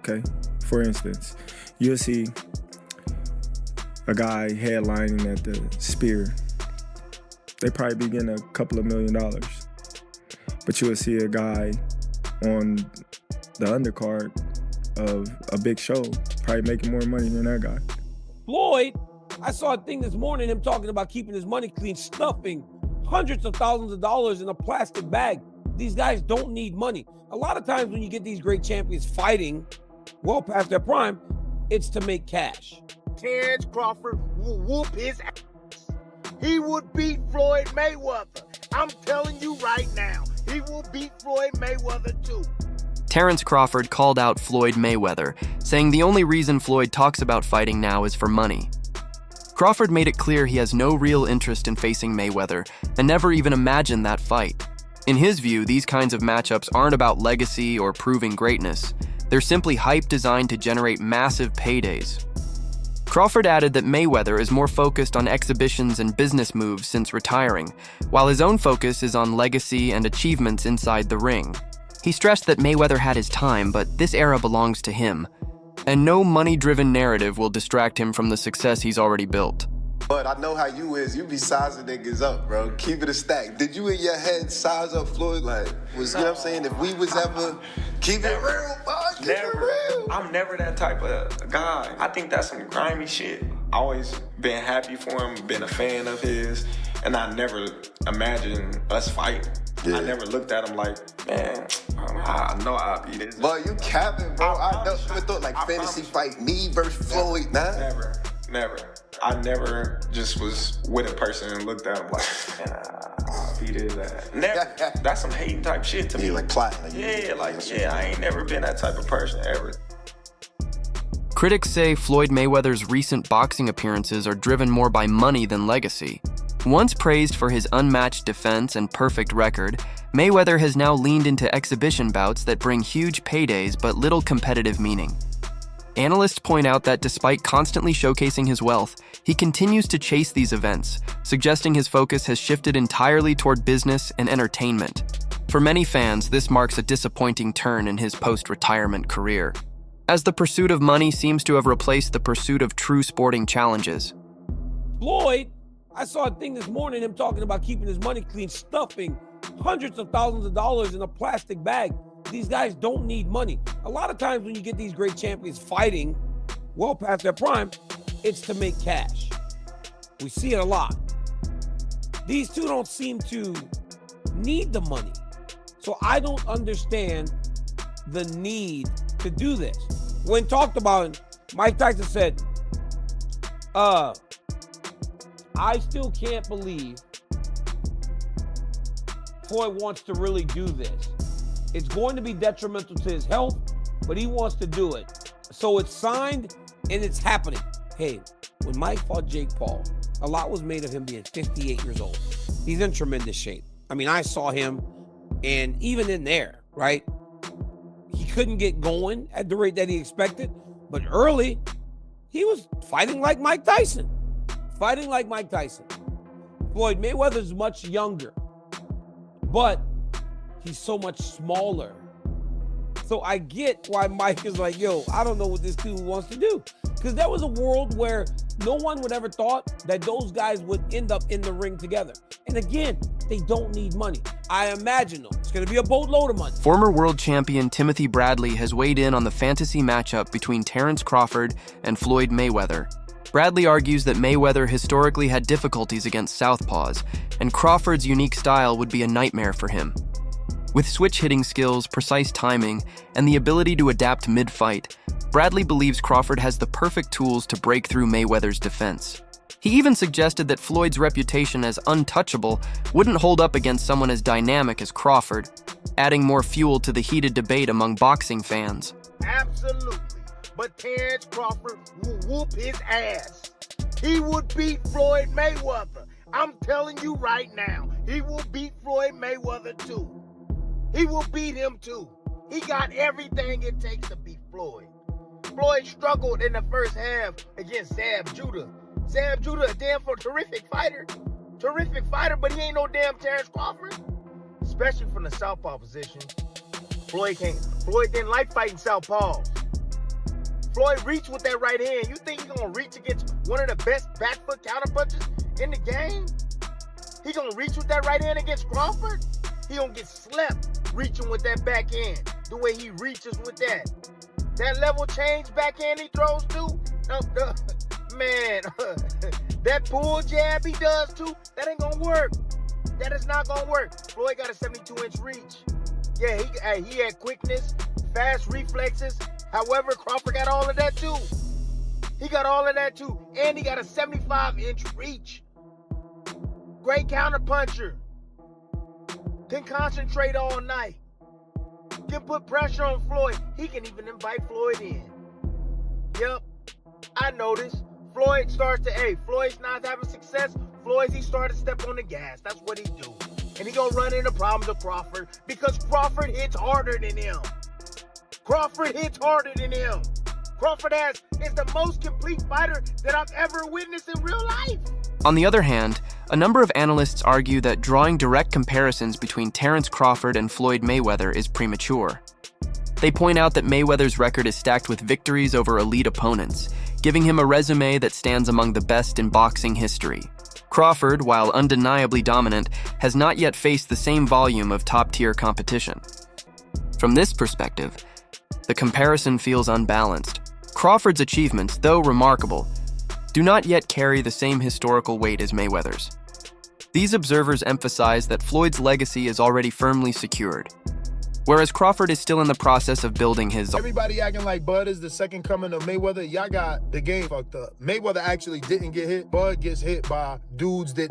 okay, for instance, you'll see a guy headlining at the Spear. They probably be getting a couple of $1 million. But you will see a guy on the undercard of a big show probably making more money than that guy. Floyd, I saw a thing this morning, him talking about keeping his money clean, stuffing hundreds of thousands of dollars in a plastic bag. These guys don't need money. A lot of times when you get these great champions fighting well past their prime, it's to make cash. Terence Crawford will whoop his ass. He would beat Floyd Mayweather. I'm telling you right now, he will beat Floyd Mayweather too. Terence Crawford called out Floyd Mayweather, saying the only reason Floyd talks about fighting now is for money. Crawford made it clear he has no real interest in facing Mayweather and never even imagined that fight. In his view, these kinds of matchups aren't about legacy or proving greatness. They're simply hype designed to generate massive paydays. Crawford added that Mayweather is more focused on exhibitions and business moves since retiring, while his own focus is on legacy and achievements inside the ring. He stressed that Mayweather had his time, but this era belongs to him, and no money-driven narrative will distract him from the success he's already built. But I know how you is. You be sizing niggas up, bro. Keep it a stack. Did you in your head size up Floyd? Like, was you know what I'm saying? If we was ever keep it real, bro. Keep it real. I'm never that type of guy. I think that's some grimy shit. Always been happy for him, been a fan of his, and I never imagined us fighting. Yeah. I never looked at him like, man, I know I'll be this. But you capping, bro. I never thought like fantasy fight me versus Floyd, nah. Never. I never just was with a person and looked at him like, man, I'll beat his ass. Never. That's some hating type shit to me. You like plotting. I ain't never been that type of person ever. Critics say Floyd Mayweather's recent boxing appearances are driven more by money than legacy. Once praised for his unmatched defense and perfect record, Mayweather has now leaned into exhibition bouts that bring huge paydays but little competitive meaning. Analysts point out that despite constantly showcasing his wealth, he continues to chase these events, suggesting his focus has shifted entirely toward business and entertainment. For many fans, this marks a disappointing turn in his post-retirement career, as the pursuit of money seems to have replaced the pursuit of true sporting challenges. Floyd, I saw a thing this morning, him talking about keeping his money clean, stuffing hundreds of thousands of dollars in a plastic bag. These guys don't need money. A lot of times when you get these great champions fighting well past their prime, it's to make cash. We see it a lot. These two don't seem to need the money. So I don't understand the need to do this. When talked about, Mike Tyson said, I still can't believe Floyd wants to really do this. It's going to be detrimental to his health, but he wants to do it. So it's signed and it's happening. Hey, when Mike fought Jake Paul, a lot was made of him being 58 years old. He's in tremendous shape. I mean, I saw him, and even in there, right? He couldn't get going at the rate that he expected, but early, he was fighting like Mike Tyson. Floyd Mayweather's much younger, but he's so much smaller. So I get why Mike is like, yo, I don't know what this dude wants to do. Because there was a world where no one would ever thought that those guys would end up in the ring together. And again, they don't need money. I imagine though, it's going to be a boatload of money. Former world champion Timothy Bradley has weighed in on the fantasy matchup between Terence Crawford and Floyd Mayweather. Bradley argues that Mayweather historically had difficulties against southpaws, and Crawford's unique style would be a nightmare for him. With switch-hitting skills, precise timing, and the ability to adapt mid-fight, Bradley believes Crawford has the perfect tools to break through Mayweather's defense. He even suggested that Floyd's reputation as untouchable wouldn't hold up against someone as dynamic as Crawford, adding more fuel to the heated debate among boxing fans. Absolutely. But Terence Crawford will whoop his ass. He would beat Floyd Mayweather. I'm telling you right now, he will beat Floyd Mayweather too. He will beat him too. He got everything it takes to beat Floyd. Floyd struggled in the first half against Zab Judah. Zab Judah, a damn terrific fighter. Terrific fighter, but he ain't no damn Terence Crawford. Especially from the southpaw position. Floyd didn't like fighting southpaws. Floyd reached with that right hand. You think he's gonna reach against one of the best back foot counter punches in the game? He gonna reach with that right hand against Crawford? He gonna get slept reaching with that backhand, the way he reaches with that. That level change backhand he throws too? Man, that pull jab he does too, that ain't gonna work. That is not gonna work. Floyd got a 72-inch reach. Yeah, he had quickness, fast reflexes. However, Crawford got all of that too. He got all of that too. And he got a 75-inch reach. Great counter puncher. Can concentrate all night. Can put pressure on Floyd. He can even invite Floyd in. Yep, I noticed. Floyd's not having success. He started to step on the gas. That's what he do. And he gonna run into problems with Crawford because Crawford hits harder than him. Crawford is the most complete fighter that I've ever witnessed in real life. On the other hand, a number of analysts argue that drawing direct comparisons between Terence Crawford and Floyd Mayweather is premature. They point out that Mayweather's record is stacked with victories over elite opponents, giving him a resume that stands among the best in boxing history. Crawford, while undeniably dominant, has not yet faced the same volume of top-tier competition. From this perspective, the comparison feels unbalanced. Crawford's achievements, though remarkable, do not yet carry the same historical weight as Mayweather's. These observers emphasize that Floyd's legacy is already firmly secured, whereas Crawford is still in the process of building his. Everybody acting like Bud is the second coming of Mayweather. Y'all got the game fucked up. Mayweather actually didn't get hit. Bud gets hit by dudes that,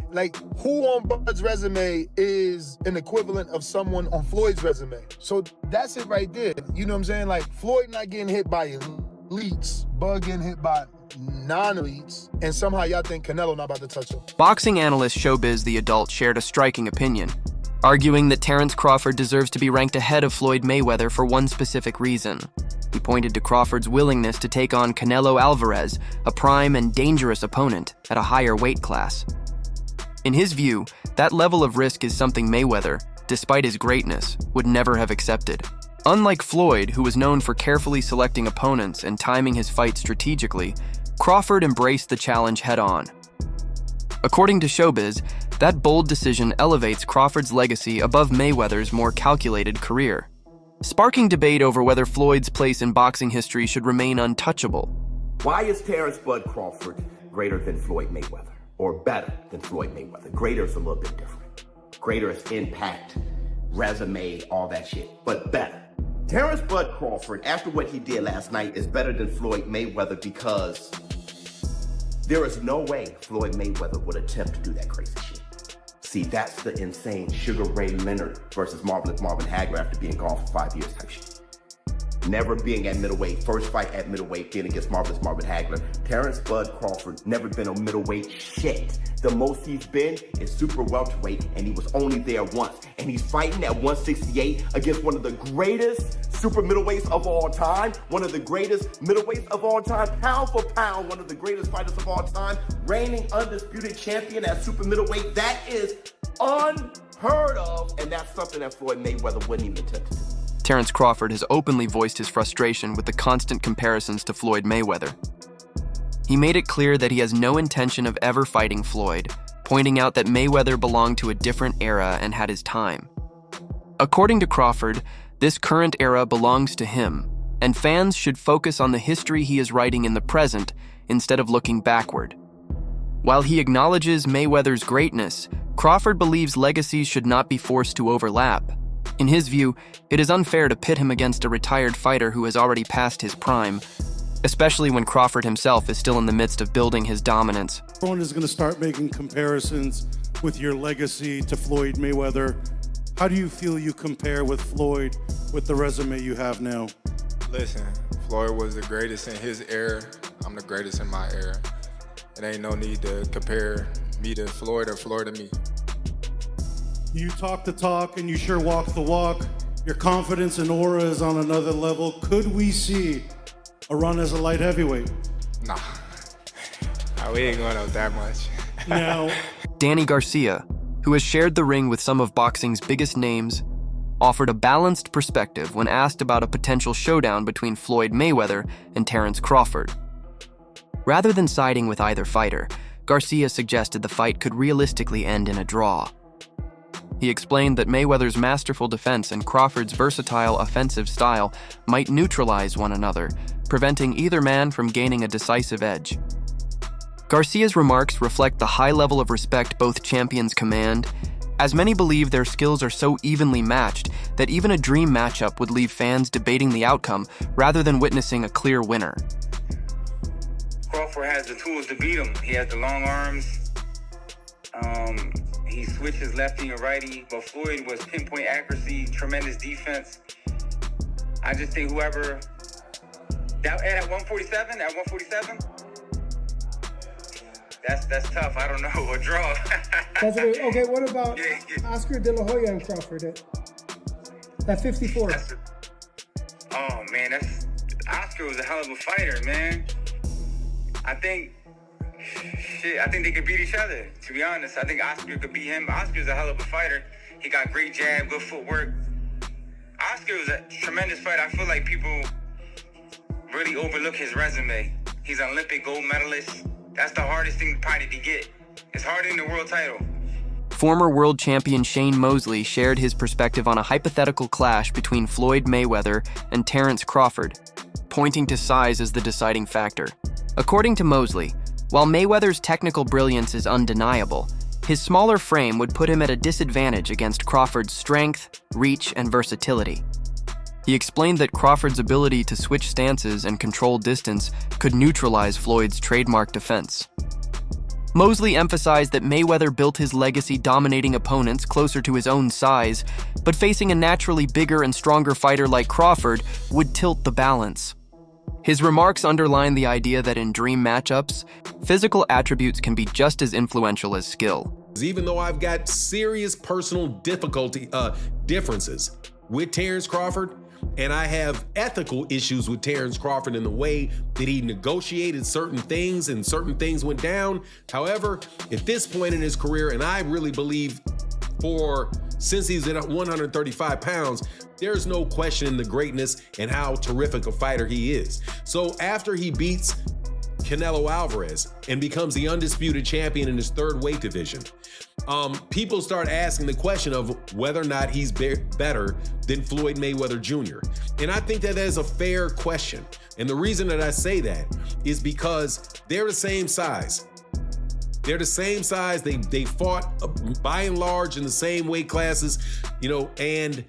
who on Bud's resume is an equivalent of someone on Floyd's resume? So that's it right there. You know what I'm saying? Floyd not getting hit by elites, Bud getting hit by non-elites, and somehow y'all think Canelo not about to touch him. Boxing analyst Showbiz the Adult shared a striking opinion, arguing that Terence Crawford deserves to be ranked ahead of Floyd Mayweather for one specific reason. He pointed to Crawford's willingness to take on Canelo Alvarez, a prime and dangerous opponent, at a higher weight class. In his view, that level of risk is something Mayweather, despite his greatness, would never have accepted. Unlike Floyd, who was known for carefully selecting opponents and timing his fight strategically, Crawford embraced the challenge head-on. According to Showbiz, that bold decision elevates Crawford's legacy above Mayweather's more calculated career, sparking debate over whether Floyd's place in boxing history should remain untouchable. Why is Terence Bud Crawford greater than Floyd Mayweather, or better than Floyd Mayweather? Greater is a little bit different. Greater is impact, resume, all that shit, but better. Terence Bud Crawford, after what he did last night, is better than Floyd Mayweather because there is no way Floyd Mayweather would attempt to do that crazy shit. See, that's the insane Sugar Ray Leonard versus Marvelous Marvin Hagler after being gone for 5 years type shit. Never being at middleweight, first fight at middleweight, being against Marvelous Marvin Hagler. Terence Bud Crawford never been on middleweight shit. The most he's been is super welterweight, and he was only there once. And he's fighting at 168 against one of the greatest super middleweights of all time, one of the greatest middleweights of all time, pound for pound, one of the greatest fighters of all time, reigning undisputed champion at super middleweight. That is unheard of, and that's something that Floyd Mayweather wouldn't even attempt to do. Terence Crawford has openly voiced his frustration with the constant comparisons to Floyd Mayweather. He made it clear that he has no intention of ever fighting Floyd, pointing out that Mayweather belonged to a different era and had his time. According to Crawford, this current era belongs to him, and fans should focus on the history he is writing in the present instead of looking backward. While he acknowledges Mayweather's greatness, Crawford believes legacies should not be forced to overlap. In his view, it is unfair to pit him against a retired fighter who has already passed his prime, especially when Crawford himself is still in the midst of building his dominance. Everyone is going to start making comparisons with your legacy to Floyd Mayweather. How do you feel you compare with Floyd with the resume you have now? Listen, Floyd was the greatest in his era. I'm the greatest in my era. It ain't no need to compare me to Floyd or Floyd to me. You talk the talk and you sure walk the walk. Your confidence and aura is on another level. Could we see a run as a light heavyweight? Nah, we ain't going up that much. Now, Danny Garcia, who has shared the ring with some of boxing's biggest names, offered a balanced perspective when asked about a potential showdown between Floyd Mayweather and Terence Crawford. Rather than siding with either fighter, Garcia suggested the fight could realistically end in a draw. He explained that Mayweather's masterful defense and Crawford's versatile offensive style might neutralize one another, preventing either man from gaining a decisive edge. Garcia's remarks reflect the high level of respect both champions command, as many believe their skills are so evenly matched that even a dream matchup would leave fans debating the outcome rather than witnessing a clear winner. Crawford has the tools to beat him. He has the long arms. He switches lefty and righty, but Floyd was pinpoint accuracy, tremendous defense. I just think whoever at 147, that's tough. I don't know, a draw. Okay, what about Oscar De La Hoya and Crawford at 54? Oh man, Oscar was a hell of a fighter, man. I think they could beat each other, to be honest. I think Oscar could beat him. Oscar's a hell of a fighter. He got great jab, good footwork. Oscar was a tremendous fighter. I feel like people really overlook his resume. He's an Olympic gold medalist. That's the hardest thing probably to get. It's harder than the world title. Former world champion Shane Mosley shared his perspective on a hypothetical clash between Floyd Mayweather and Terence Crawford, pointing to size as the deciding factor. According to Mosley, while Mayweather's technical brilliance is undeniable, his smaller frame would put him at a disadvantage against Crawford's strength, reach, and versatility. He explained that Crawford's ability to switch stances and control distance could neutralize Floyd's trademark defense. Mosley emphasized that Mayweather built his legacy dominating opponents closer to his own size, but facing a naturally bigger and stronger fighter like Crawford would tilt the balance. His remarks underline the idea that in dream matchups, physical attributes can be just as influential as skill. Even though I've got serious personal differences with Terence Crawford, and I have ethical issues with Terence Crawford in the way that he negotiated certain things and certain things went down. However, at this point in his career, and I really believe since he's at 135 pounds, there's no question in the greatness and how terrific a fighter he is. So after he beats Canelo Alvarez and becomes the undisputed champion in his third weight division, people start asking the question of whether or not he's better than Floyd Mayweather Jr. And I think that is a fair question. And the reason that I say that is because they're the same size. They're the same size. They fought by and large in the same weight classes, and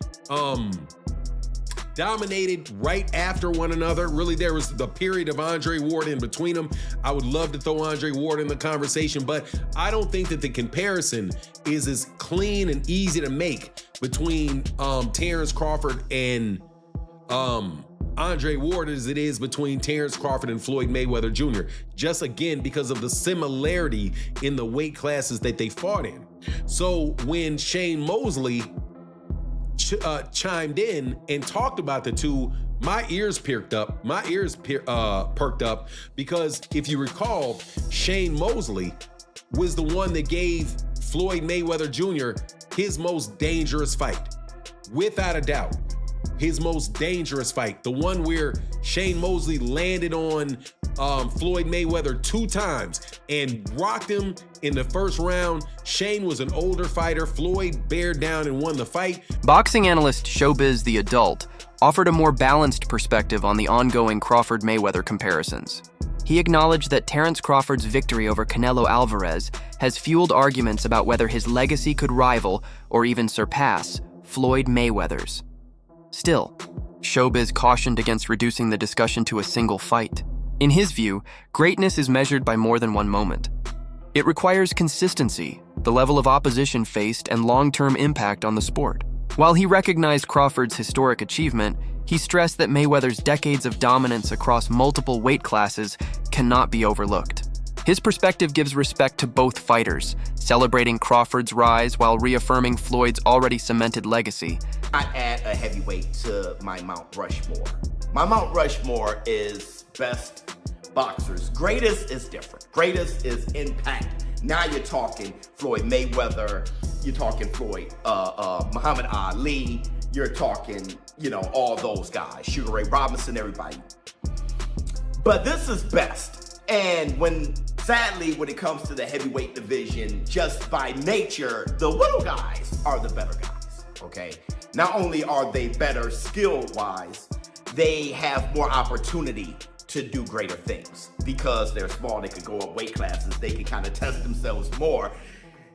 dominated right after one another. Really, there was the period of Andre Ward in between them. I would love to throw Andre Ward in the conversation, but I don't think that the comparison is as clean and easy to make between Terence Crawford and Andre Ward as it is between Terence Crawford and Floyd Mayweather Jr. Just again, because of the similarity in the weight classes that they fought in. So when Shane Mosley chimed in and talked about the two, my ears perked up. Perked up because if you recall, Shane Mosley was the one that gave Floyd Mayweather Jr. his most dangerous fight, without a doubt. His most dangerous fight, the one where Shane Mosley landed on Floyd Mayweather 2 times and rocked him in the first round. Shane was an older fighter. Floyd bared down and won the fight. Boxing analyst Showbiz the Adult offered a more balanced perspective on the ongoing Crawford-Mayweather comparisons. He acknowledged that Terence Crawford's victory over Canelo Alvarez has fueled arguments about whether his legacy could rival or even surpass Floyd Mayweather's. Still, Showbiz cautioned against reducing the discussion to a single fight. In his view, greatness is measured by more than one moment. It requires consistency, the level of opposition faced, and long-term impact on the sport. While he recognized Crawford's historic achievement, he stressed that Mayweather's decades of dominance across multiple weight classes cannot be overlooked. His perspective gives respect to both fighters, celebrating Crawford's rise while reaffirming Floyd's already cemented legacy. I add a heavyweight to my Mount Rushmore. My Mount Rushmore is best boxers. Greatest is different. Greatest is impact. Now you're talking Floyd Mayweather, you're talking Muhammad Ali, You're talking, all those guys, Sugar Ray Robinson, everybody. But this is best. And sadly, when it comes to the heavyweight division, just by nature, the little guys are the better guys, okay? Not only are they better skill-wise, they have more opportunity to do greater things. Because they're small, they can go up weight classes, they can kind of test themselves more.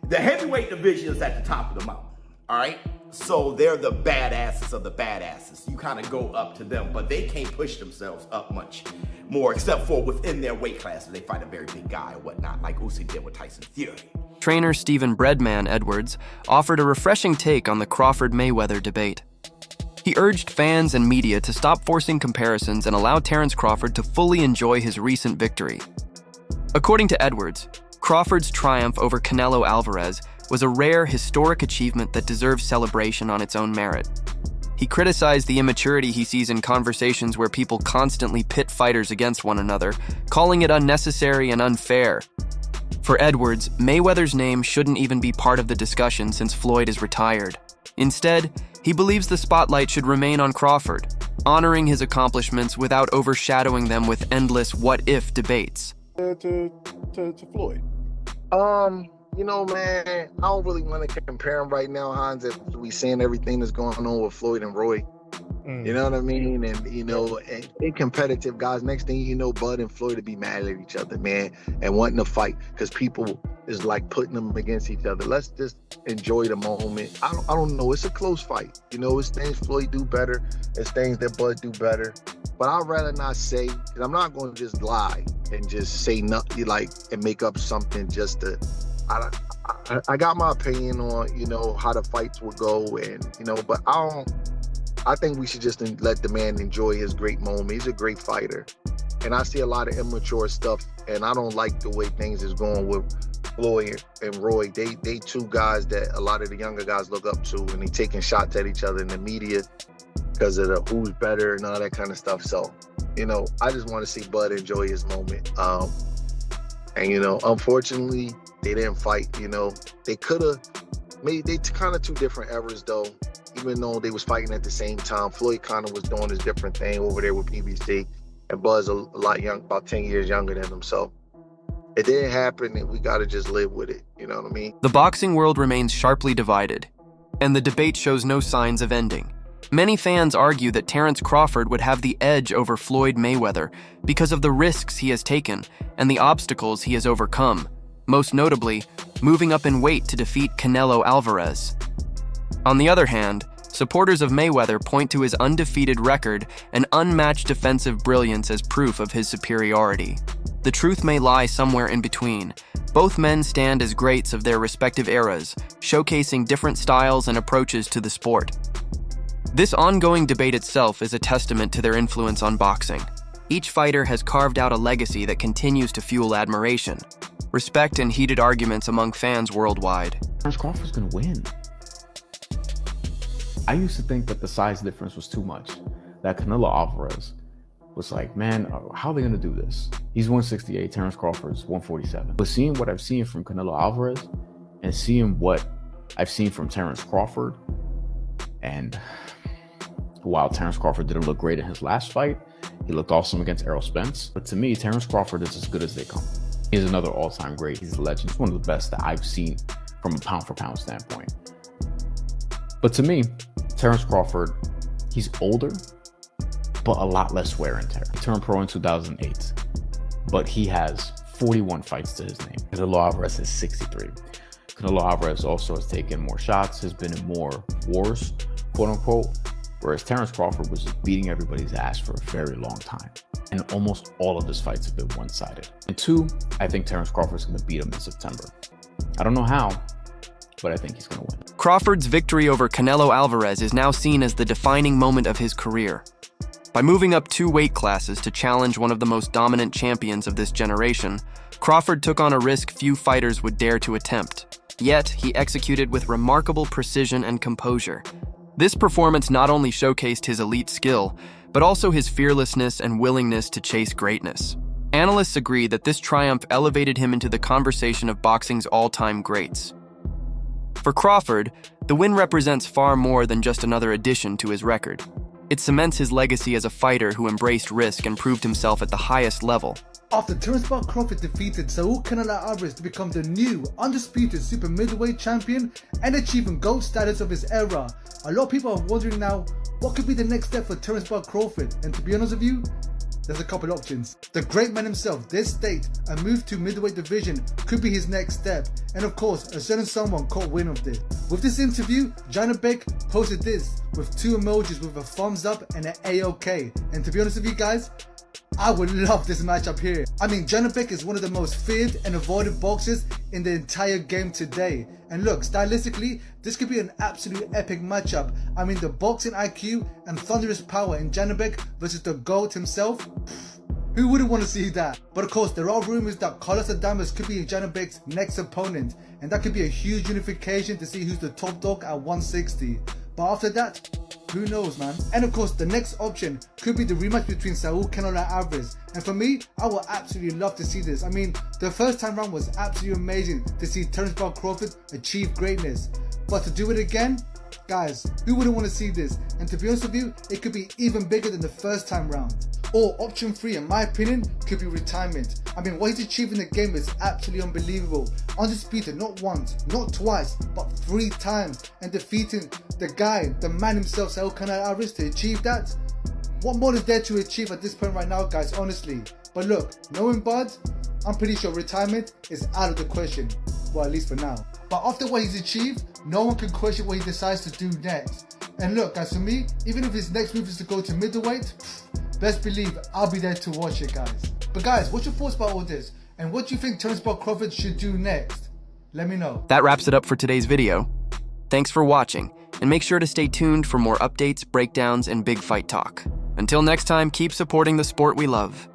The heavyweight division is at the top of the mountain, all right? So they're the badasses of the badasses. You kind of go up to them, but they can't push themselves up much more, except for within their weight classes. They fight a very big guy and whatnot, like Usyk did with Tyson Fury. Trainer Stephen Breadman Edwards offered a refreshing take on the Crawford-Mayweather debate. He urged fans and media to stop forcing comparisons and allow Terence Crawford to fully enjoy his recent victory. According to Edwards, Crawford's triumph over Canelo Alvarez was a rare, historic achievement that deserves celebration on its own merit. He criticized the immaturity he sees in conversations where people constantly pit fighters against one another, calling it unnecessary and unfair. For Edwards, Mayweather's name shouldn't even be part of the discussion since Floyd is retired. Instead, he believes the spotlight should remain on Crawford, honoring his accomplishments without overshadowing them with endless what-if debates. To Floyd. Man, I don't really want to compare them right now, Hans, if we seeing everything that's going on with Floyd and Roy. You know what I mean? And, and they competitive guys. Next thing you know, Bud and Floyd will be mad at each other, man, and wanting to fight because people is like putting them against each other. Let's just enjoy the moment. I don't know. It's a close fight. It's things Floyd do better. It's things that Bud do better. But I'd rather not say, because I'm not going to just lie and just say nothing, and make up something just to... I got my opinion on, how the fights will go, and, but I think we should just let the man enjoy his great moment. He's a great fighter. And I see a lot of immature stuff, and I don't like the way things is going with Floyd and Roy. They two guys that a lot of the younger guys look up to, and they taking shots at each other in the media because of the who's better and all that kind of stuff. So, I just want to see Bud enjoy his moment. And, unfortunately, they didn't fight. They could have made, they kind of two different eras, though. Even though they was fighting at the same time, Floyd kind of was doing his different thing over there with PBC, and Bud's a lot young, about 10 years younger than him. So it didn't happen, and we got to just live with it. You know what I mean? The boxing world remains sharply divided, and the debate shows no signs of ending. Many fans argue that Terence Crawford would have the edge over Floyd Mayweather because of the risks he has taken and the obstacles he has overcome, most notably, moving up in weight to defeat Canelo Alvarez. On the other hand, supporters of Mayweather point to his undefeated record and unmatched defensive brilliance as proof of his superiority. The truth may lie somewhere in between. Both men stand as greats of their respective eras, showcasing different styles and approaches to the sport. This ongoing debate itself is a testament to their influence on boxing. Each fighter has carved out a legacy that continues to fuel admiration, respect, and heated arguments among fans worldwide. Terence Crawford's gonna win. I used to think that the size difference was too much. That Canelo Alvarez was like, man, how are they gonna do this? He's 168, Terence Crawford's 147. But seeing what I've seen from Canelo Alvarez and seeing what I've seen from Terence Crawford, and while Terence Crawford didn't look great in his last fight, he looked awesome against Errol Spence. But to me, Terence Crawford is as good as they come. He's another all-time great. He's a legend. He's one of the best that I've seen from a pound-for-pound standpoint. But to me, Terence Crawford, he's older, but a lot less wear and tear. He turned pro in 2008, but he has 41 fights to his name. Canelo Alvarez is 63. Canelo Alvarez also has taken more shots, has been in more wars, quote unquote, whereas Terence Crawford was just beating everybody's ass for a very long time. And almost all of his fights have been one-sided. And two, I think Terence Crawford's gonna beat him in September. I don't know how, but I think he's gonna win. Crawford's victory over Canelo Alvarez is now seen as the defining moment of his career. By moving up 2 weight classes to challenge one of the most dominant champions of this generation, Crawford took on a risk few fighters would dare to attempt. Yet, he executed with remarkable precision and composure. This performance not only showcased his elite skill, but also his fearlessness and willingness to chase greatness. Analysts agree that this triumph elevated him into the conversation of boxing's all-time greats. For Crawford, The win represents far more than just another addition to his record. It cements his legacy as a fighter who embraced risk and proved himself at the highest level. After Terence Crawford defeated Saul Canelo Alvarez to become the new, undisputed super middleweight champion and achieving GOAT status of his era, a lot of people are wondering now, what could be the next step for Terence Crawford? And to be honest with you, there's a couple options. The great man himself did state a move to middleweight division could be his next step, and of course a certain someone caught wind of this. With this interview, Janabek posted this with 2 emojis with a thumbs up and an A-OK, and to be honest with you guys, I would love this matchup here. I mean, Janabek is one of the most feared and avoided boxers in the entire game today. And look, stylistically, this could be an absolute epic matchup. I mean, the boxing IQ and thunderous power in Janabek versus the GOAT himself. Who wouldn't want to see that? But of course, there are rumors that Carlos Adames could be Janabek's next opponent. And that could be a huge unification to see who's the top dog at 160. But after that, who knows, man? And of course, the next option could be the rematch between Saul Canelo Alvarez. And for me, I would absolutely love to see this. I mean, the first time round was absolutely amazing to see Terence Crawford achieve greatness. But to do it again, guys, who wouldn't want to see this? And to be honest with you, it could be even bigger than the first time round. Or option 3, in my opinion, could be retirement. I mean, what he's achieved in the game is absolutely unbelievable. Undisputed, not once, not twice, but 3 times. And defeating the guy, the man himself, Saul Canelo Alvarez, to achieve that. What more is there to achieve at this point right now, guys, honestly? But look, knowing Bud, I'm pretty sure retirement is out of the question. Well, at least for now. But after what he's achieved, no one can question what he decides to do next. And look, guys, for me, even if his next move is to go to middleweight, best believe I'll be there to watch it, guys. But guys, what's your thoughts about all this? And what do you think Terence Crawford should do next? Let me know. That wraps it up for today's video. Thanks for watching, and make sure to stay tuned for more updates, breakdowns, and big fight talk. Until next time, keep supporting the sport we love.